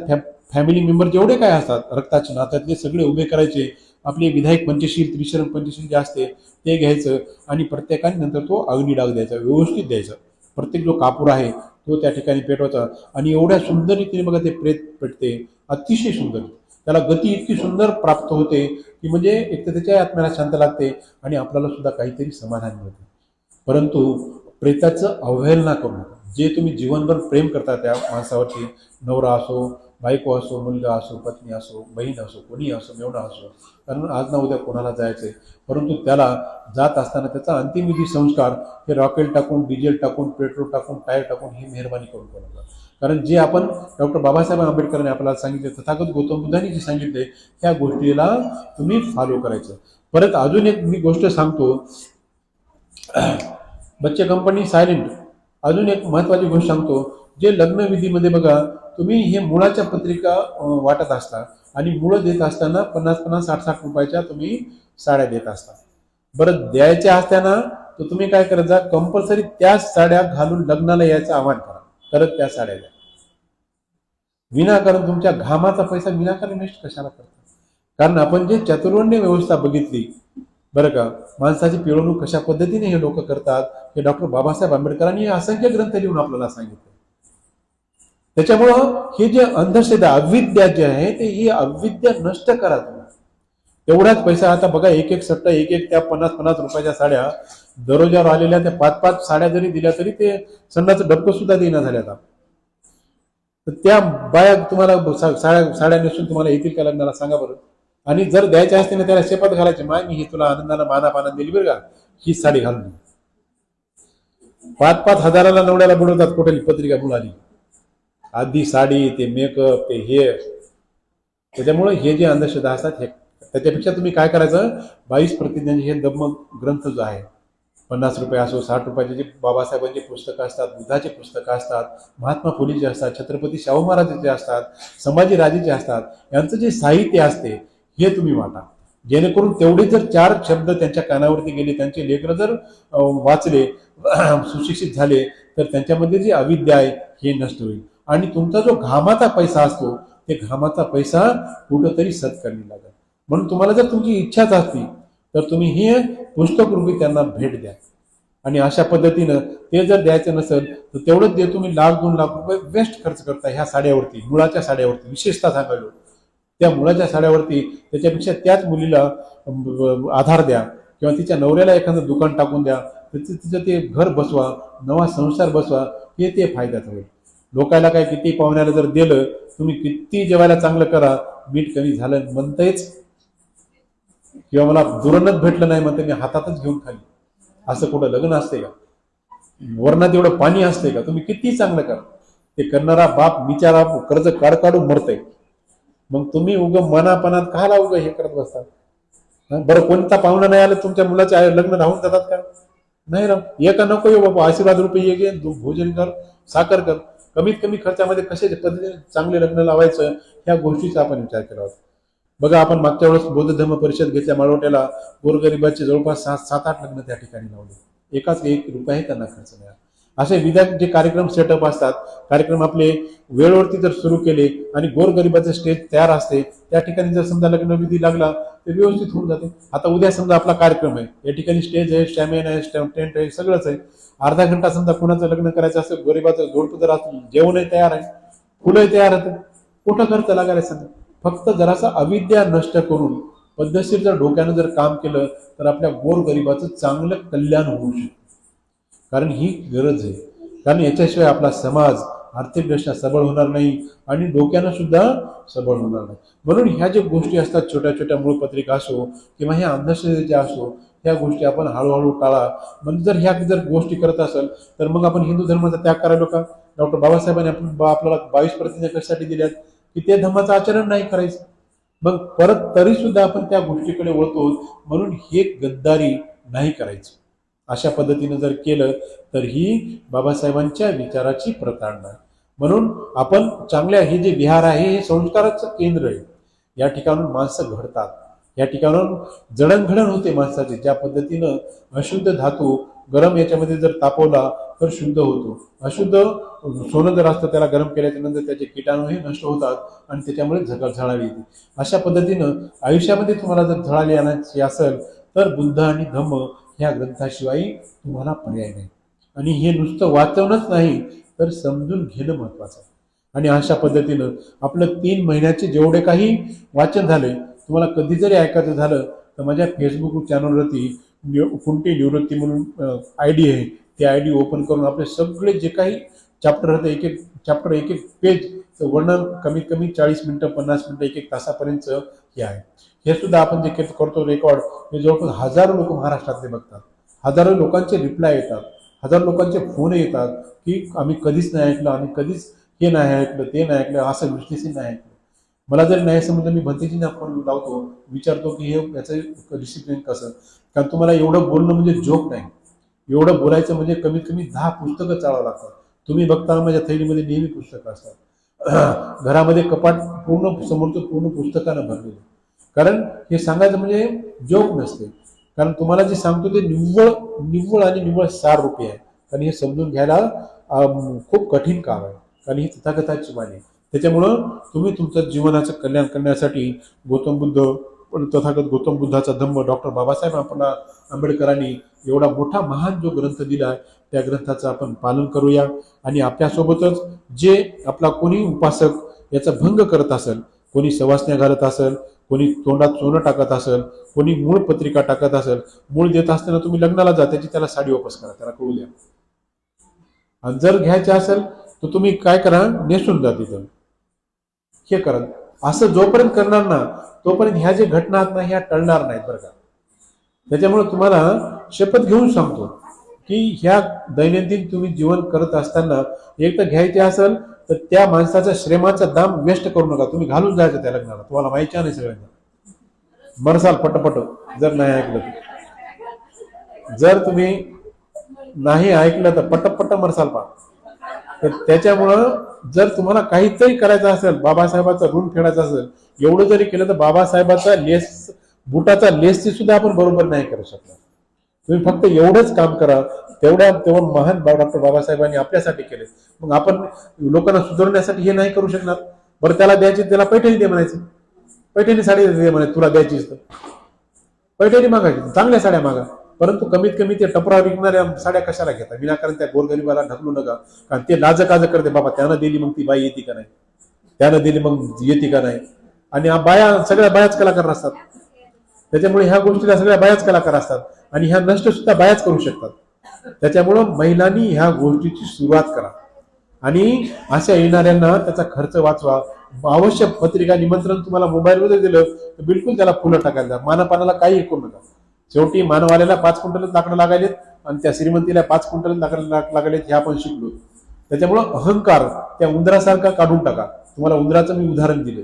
Speaker 1: फॅमिली मेंबर जेवढे काय असतात रक्ताचे नात्यातले सगळे उभे करायचे. आपले विधायक पंचशील, त्रिशरण पंचशील जे असते ते घ्यायचं आणि प्रत्येकाने नंतर तो अग्निडाग द्यायचा, व्यवस्थित द्यायचा. प्रत्येक जो कापूर आहे तो त्या ठिकाणी पेटवायचा. आणि एवढ्या सुंदर रीतीने बघा ते प्रेत पेटते, अतिशय सुंदर. त्याला गती इतकी सुंदर प्राप्त होते की म्हणजे एक तर त्याच्या आत्म्याला शांत लागते आणि आपल्याला सुद्धा काहीतरी समाधान मिळते. परंतु प्रेताचं अवहेलना करू नका. जे तुम्ही जीवनभर प्रेम करता त्या माणसावरती, नवरा असो, बायको असो, मुलगा असो, पत्नी असो, बहीण असो, कोणी असो, मेवणा असो, कारण आज ना उद्या कोणाला जायचंय. परंतु त्याला जात असताना त्याचा अंतिम विधी संस्कार हे रॉकेल टाकून, डिझेल टाकून, पेट्रोल टाकून, टायर टाकून ही मेहरबानी करून करू नका. कारण जे आपण डॉक्टर बाबासाहेब आंबेडकरांनी आपल्याला सांगितले, तथागत गौतम बुद्धांनी जे सांगितले, त्या गोष्टीला तुम्ही फॉलो करायचं. परत अजून एक मी गोष्ट सांगतो, बच्चे कंपनी सायलेंट. अजून एक महत्वाची गोष्ट सांगतो, जे लग्नविधीमध्ये बघा तुम्ही हे मुळाच्या पत्रिका वाटत असता आणि मुळं देत असताना 50-50, 60-60 रुपयाच्या तुम्ही साड्या देत असता. बरं द्यायच्या असताना तर तुम्ही काय करायचा, कंपल्सरी त्याच साड्या घालून लग्नाला यायचं आवाहन करा, तरच त्या साड्या द्या. विनाकारण तुमच्या घामाचा पैसा विनाकारण वेस्ट कशाला करता. कारण आपण जे चातुर्वर्ण्य व्यवस्था बघितली, बरं का, माणसाची पिळवणूक कशा पद्धतीने हे लोक करतात हे डॉक्टर बाबासाहेब आंबेडकरांनी असंख्य ग्रंथ लिहून आपल्याला सांगितलं. त्याच्यामुळं हे जे अंधश्रद्धा, अविद्या जे आहे ते ही अविद्या नष्ट करा तुम्ही. तेवढाच पैसा आता बघा, एक एक सट्टा, एक एक त्या 50-50 रुपयाच्या साड्या दरोज्यावर आलेल्या, त्या 5-5 साड्या जरी दिल्या तरी ते सन्नाचं डबकं सुद्धा देण्यात झाल्या. तर त्या बाया तुम्हाला साड्या नेसून तुम्हाला येतील का लग्नाला, सांगा बरं. आणि जर द्यायचे असते ना त्याला शेपात घालायचे, माय मी ही तुला आनंदानं मानापानात दिली बरं का, हीच साडी घालून. 5-5 हजाराला नवड्याला बुडवतात कुठली पत्रिका मुलाली, आधी साडी, ते मेकअप, ते हेअर. त्याच्यामुळे हे जे अंधश्रद्धा असतात हे, त्याच्यापेक्षा तुम्ही काय करायचं, 22 प्रतिज्ञांचे हे दम्म ग्रंथ जो आहे, 50 रुपये असो, 60 रुपयाचे जे बाबासाहेबांची पुस्तकं असतात, बुद्धाची पुस्तकं असतात, महात्मा फुलेचे असतात, छत्रपती शाहू महाराजांचे असतात, संभाजीराजेचे असतात, यांचं जे साहित्य असते हे तुम्ही वाटा. जेणेकरून तेवढे जर 4 शब्द त्यांच्या कानावरती गेले, त्यांचे लेकरं जर वाचले, सुशिक्षित झाले, तर त्यांच्यामध्ये जी अविद्या आहे हे नष्ट होईल. आणि तुमचा जो घामाचा पैसा असतो ते घामाचा पैसा कुठंतरी सत्कारणी लागेल. म्हणून तुम्हाला जर तुमची इच्छाच असती तर तुम्ही हे पुस्तक रूपी त्यांना भेट द्या. आणि अशा पद्धतीनं ते जर द्यायचं नसेल तर तेवढंच दे, तुम्ही 1,00,000-2 लाख रुपये वेस्ट खर्च करता ह्या साड्यावरती, मुळाच्या साड्यावरती. विशेषतः सांगायलो त्या मुळाच्या साड्यावरती, त्याच्यापेक्षा त्याच मुलीला आधार द्या किंवा तिच्या नवऱ्याला एखादं दुकान टाकून द्या, तिचं ते घर बसवा, नवा संसार बसवा, हे ते फायद्यात होईल. लोकायला काय किती पाहुण्याला जर दिलं, तुम्ही किती जेवायला चांगलं करा, मीठ कमी झालं म्हणतेच, किंवा मला दुरणच भेटलं नाही म्हणते मी हातातच घेऊन खाली, असं कुठं लग्न असते का? वरणात एवढं पाणी असते का? तुम्ही किती चांगलं करा, ते करणारा बाप बिचारा कर्ज काढून मरतय. मग तुम्ही मनापणात काला हे करत बसता? बरं, कोणता पाहुणा नाही आला तुमच्या मुलाचे लग्न राहून जातात का? नाही राव. एका नको येऊ बाबा, आशीर्वाद रुपये ये घे, भोजन कर, साखर कर. कमीत कमी खर्चामध्ये कसे पद्धतीने चांगले लग्न लावायचं, ह्या गोष्टीचा आपण विचार केला होता. बघा, आपण मागच्या वेळेस बौद्ध धर्म परिषद घेतल्या माळवट्याला, गोरगरिबाचे जवळपास 7-8 लग्न त्या ठिकाणी लावले. एकाच 1 रुपयाही त्यांना खर्च नाही. असे विविध जे कार्यक्रम सेटअप असतात, कार्यक्रम आपले वेळेवरती जर सुरू केले आणि गोरगरिबाचे स्टेज तयार असते, त्या ठिकाणी जर समजा लग्नविधी लागला तर व्यवस्थित होऊन जाते. आता उद्या समजा आपला कार्यक्रम आहे, या ठिकाणी स्टेज आहे, स्टॅमिन आहे, टेंट आहे, सगळंच आहे. अर्धा घंटा समजा कुणाचं लग्न करायचं असेल, गरीबाचं जोडपं जर असलं, जेवणही तयार आहे, फुलंही तयार होतं, कुठं खर्च लागायला सांगा? फक्त जरासा अविद्या नष्ट करून पद्धतशीर जर डोक्यानं जर काम केलं तर आपल्या गोरगरिबाचं चांगलं कल्याण होऊ शकतं. कारण ही गरज आहे. कारण याच्याशिवाय आपला समाज आर्थिकदृष्ट्या सबळ होणार नाही आणि डोक्यानं सुद्धा सबळ होणार नाही. म्हणून ह्या ज्या गोष्टी असतात, छोट्या छोट्या मूळपत्रिका असो किंवा ह्या अंधश्रद्धेच्या असो, ह्या गोष्टी आपण हळूहळू टाळा. म्हणजे जर ह्या जर गोष्टी करत असेल तर मग आपण हिंदू धर्माचा त्याग करायला का? डॉक्टर बाबासाहेबांनी आपल्याला 22 प्रतिज्ञा कशासाठी दिल्यात? की त्या धर्माचं आचरण नाही करायचं. मग परत तरी सुद्धा आपण त्या गोष्टीकडे वळतो. म्हणून हे गद्दारी नाही करायचं. अशा पद्धतीने जर केलं तर ही बाबासाहेबांच्या विचाराची प्रताडणा. म्हणून आपण चांगल्या, हे जे विहार आहे हे संस्काराचं केंद्र आहे. या ठिकाणून माणसं घडतात, या ठिकाणून जडणघडण होते माणसाची. ज्या पद्धतीनं अशुद्ध धातू गरम याच्यामध्ये जर तापवला तर शुद्ध होतो. अशुद्ध सोनं जर असतं, त्याला गरम केल्याच्या नंतर त्याचे किटाणूही नष्ट होतात आणि त्याच्यामुळे झळाळी येते. अशा पद्धतीनं आयुष्यामध्ये तुम्हाला जर झळाळी आणायची असेल तर बुद्ध आणि धम्म ह्या ग्रंथाशिवाय तुम्हाला पर्याय नाही. आणि हे नुसतं वाचवणंच नाही तर समजून घेणं महत्वाचं आहे. आणि अशा पद्धतीनं आपलं 3 महिन्याचे जेवढे काही वाचन झाले, तुम्हाला कधी जरी ऐकायचं झालं तर माझ्या फेसबुक चॅनलवरती कुंटी निवृत्ती म्हणून ID आहे, ते ID ओपन करून आपले सगळे जे काही चॅप्टर होते, एक एक चॅप्टर, एक एक पेज वर्णन, कमीत कमी 40 मिनिटं, 50 मिनिटं, 1-1 तासापर्यंत हे आहे. हे सुद्धा आपण जे करतो रेकॉर्ड, हे जवळपास हजारो लोक महाराष्ट्रातले बघतात. हजारो लोकांचे रिप्लाय येतात, हजारो लोकांचे फोन येतात की आम्ही कधीच नाही ऐकलं, आम्ही कधीच हे नाही ऐकलं, ते नाही ऐकलं, असं विश्लेषण नाही ऐकलं. मला जरी नाही समजलं, मी भंतेजींना फोन लावतो, विचारतो की हे याचं डिसिप्लिन कसं. कारण तुम्हाला एवढं बोलणं म्हणजे जोक नाही. एवढं बोलायचं म्हणजे कमीत कमी 10 पुस्तकं चालवावं लागतात. तुम्ही बघता माझ्या थैलीमध्ये नेहमी पुस्तकं असतात. घरामध्ये कपाट पूर्ण समोरचं पूर्ण पुस्तकानं भरलेलं. कारण हे सांगायचं म्हणजे जोक नसते. कारण तुम्हाला जे सांगतो ते निव्वळ आणि निव्वळ सार रूपी आहे. कारण हे समजून घ्यायला खूप कठीण काम आहे. कारण ही तथागताची वाणी आहे. त्याच्यामुळं तुम्ही तुमचं जीवनाचं कल्याण करण्यासाठी तथागत गौतम बुद्धाचा धम्म, डॉक्टर बाबासाहेब आंबेडकरांनी एवढा मोठा महान जो ग्रंथ दिला, त्या ग्रंथाचं आपण पालन करूया. आणि आपल्यासोबतच जे आपला कोणी उपासक याचा भंग करत असेल, कोणी सवासण्या घालत असेल, कोणी तोंडात सोनं टाकत असेल, कोणी मूळ पत्रिका टाकत असेल, मूळ देत असताना तुम्ही लग्नाला जा, त्याची त्याला साडी वापस करा, त्याला कळू द्या. आणि जर घ्यायचे असेल तर तुम्ही काय करा, नेसून जा तिथं, हे करा. असं जोपर्यंत करणार ना तोपर्यंत ह्या जे घटना आहेत ना ह्या टळणार नाहीत बरं का. त्याच्यामुळे तुम्हाला शपथ घेऊन सांगतो की ह्या दैनंदिन तुम्ही जीवन करत असताना एक तर घ्यायचे असेल तर त्या माणसाचा श्रेमाचा दाम वेस्ट करू नका. तुम्ही घालून जायचं त्या लग्नाला, तुम्हाला माहिती नाही सगळ्यांना. मरसाल पटपट जर नाही ऐकलं तर. जर तुम्ही नाही ऐकलं तर पटपट मरसाल पा. तर त्याच्यामुळं जर तुम्हाला काहीतरी करायचं असेल, बाबासाहेबाचा ऋण फेडायचा असेल, एवढं जरी केलं तर बाबासाहेबाचा बुटाचा लेसची सुद्धा आपण बरोबर नाही करू शकणार. तुम्ही फक्त एवढंच काम करा, तेव्हा महान डॉक्टर बाबासाहेबांनी आपल्यासाठी केले. मग आपण लोकांना सुधारण्यासाठी हे नाही करू शकणार. बरं, त्याला द्यायची, त्याला पैठणी दे म्हणायचं, पैठणी साडी दे म्हणायचं, तुला द्यायचीच तर पैठणी मागायची, चांगल्या साड्या मागा. परंतु कमीत कमी ते टपरा विकणाऱ्या साड्या कशाला घेता? विनाकारण त्या गोरगरिबाला ढकलू नका. कारण ते लाजकाज करते, बाबा त्यानं दिली मग ती बाई येते का नाही, त्यानं दिली मग येते का नाही. आणि बाया सगळ्या बायाच कलाकार असतात. त्याच्यामुळे ह्या गोष्टीला सगळ्या बायाच कलाकार असतात आणि ह्या नष्ट सुद्धा बायाच करू शकतात. त्याच्यामुळं महिलांनी ह्या गोष्टीची सुरुवात करा. आणि अशा येणाऱ्यांना त्याचा खर्च वाचवा. आवश्यक पत्रिका निमंत्रण तुम्हाला मोबाईलमध्ये दिलं तर बिलकुल त्याला फुलं टाकायला द्या. मानपानाला काही करू नका. शेवटी मानवाल्याला 5 क्विंटल लाकडं लागायलेत आणि त्या श्रीमंतीला 5 क्विंटल लाकडं लागलेत हे आपण शिकलो. त्याच्यामुळं अहंकार त्या उंदरासारखा काढून टाका. तुम्हाला उंदराचं मी उदाहरण दिलं.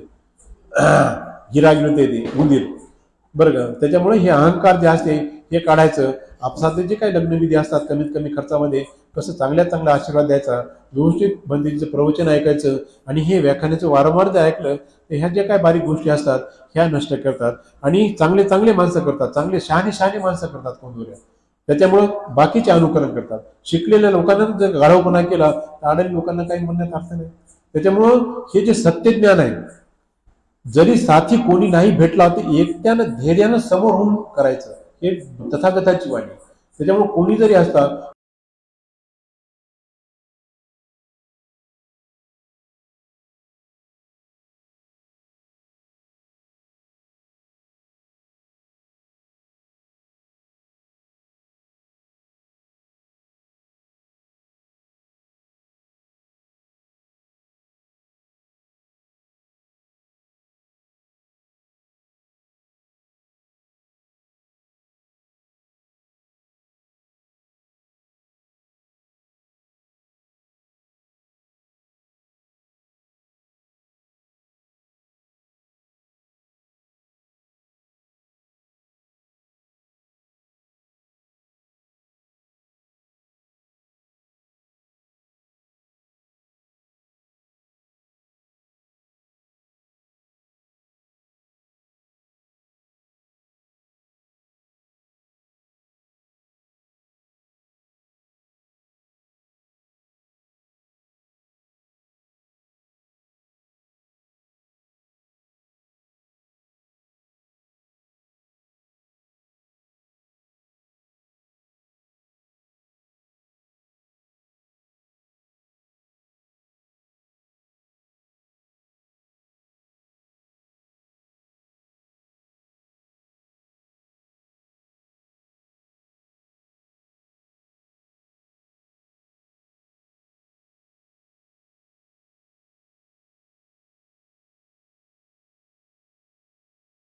Speaker 1: हिरा गिळते ते उंदीर, बरं का. त्याच्यामुळे हे अहंकार जे असते हे काढायचं. आपसातले जे काही लग्नविधी असतात कमीत कमी खर्चामध्ये कसं चांगल्यात चांगला आशीर्वाद द्यायचा, व्यवस्थित बंधीचं प्रवचन ऐकायचं. आणि हे व्याख्यानाचं वारंवार जर ऐकलं तर ह्या ज्या काही बारीक गोष्टी असतात ह्या नष्ट करतात आणि चांगले चांगले माणसं करतात, चांगले शहाणे माणसं करतात कोंडोऱ्या. त्याच्यामुळं बाकीचे अनुकरण करतात. शिकलेल्या लोकांना जर गाढवपणा केला तर आडल्या लोकांना काही म्हणण्यात अर्थ नाही. त्याच्यामुळं हे जे सत्यज्ञान आहे, जरी साथी कोणी नाही भेटला तर एकट्यानं धैर्यानं समोर होऊन करायचं, हे तथागताची वाणी. त्याच्यामुळे कोणी जरी असता